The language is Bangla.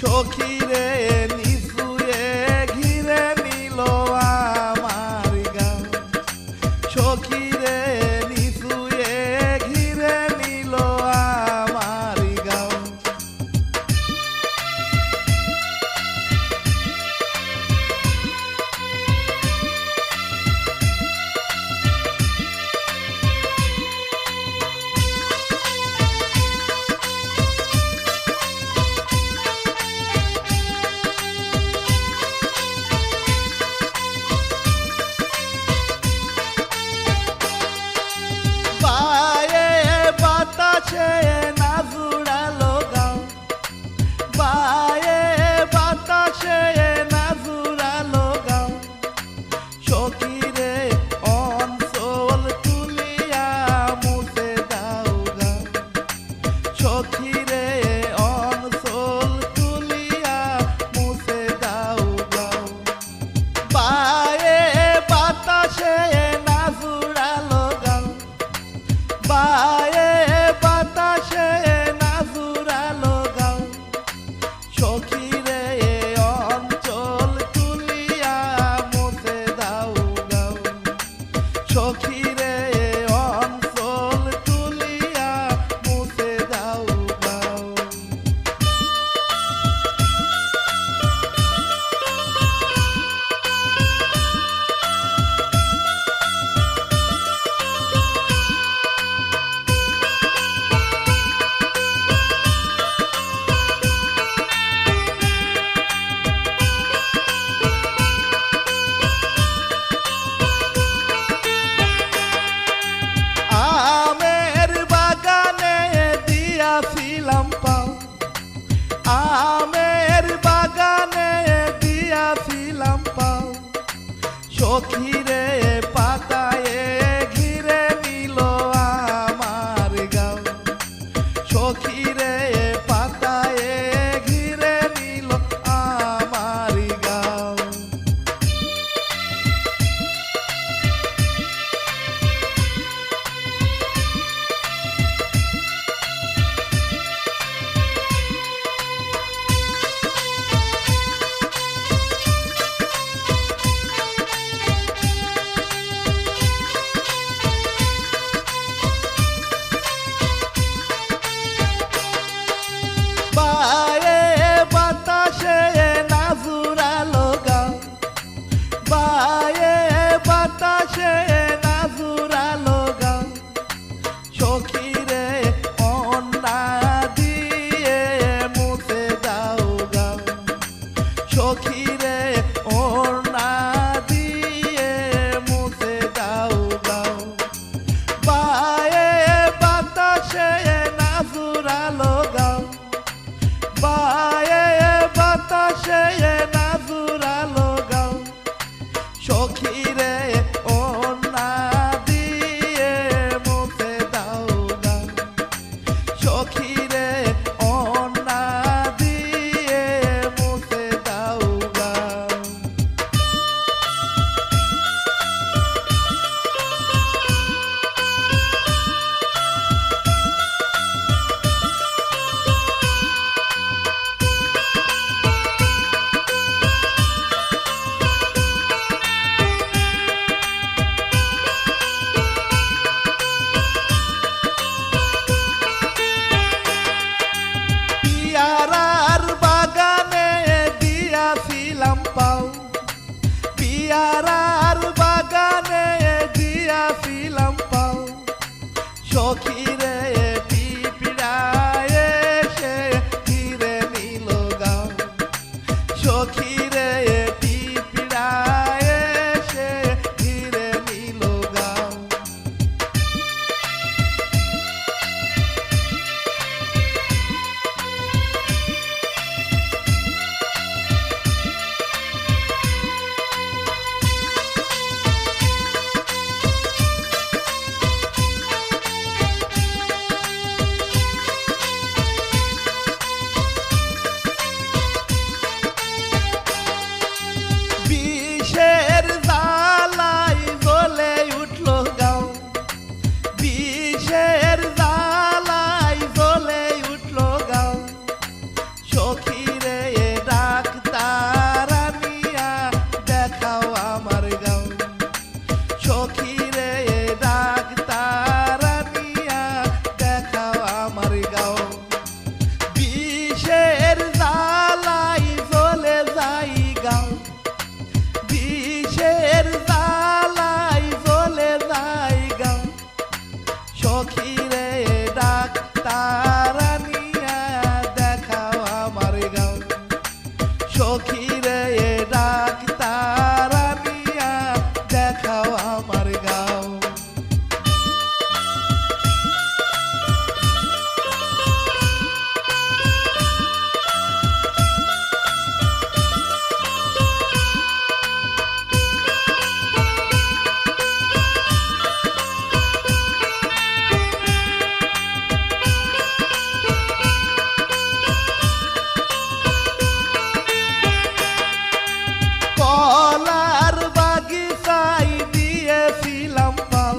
সখীরে নিশুয়ে ঘিরে নিল আমার গাঁও, সখীরে নিশুয়ে ঘিরে নিল আমার গাঁও। আমের বাগানে দিয়াছিলাম পাও, সখীরে পাতায়ে ঘিরে নিল আমার গাঁও, সখীরে পাতায়ে ঘিরে নিল আমার গাঁও। সখীরে ওড়না দিয়ে মুছে দাও গাও, বায়ে বাতাসে নাজুরালো গাও, বায়ে বাতাসে নাজুরালো গাও, সখীরে ওড়না দিয়ে মুছে দাও গাও, সখীরে ওড়না দিয়ে মুছে দাও গাও। পিয়ারার বাগানে দিয়াছিলাম পাও, পিয়ারার বাগানে দিয়াছিলাম পাও, সখীরে পিঁপড়ায় এসে ঘিরে নিল গাঁও, সখীরে পিঁপড়ায় এসে ঘিরে নিল গাঁও। সখী রে ডাক্তার আনিয়া দেখাও আমার গাও সখী রে ডাক্তার আনিয়া দেখাও আমার গাও কলার বাগিচায় দিয়েছিলাম পাল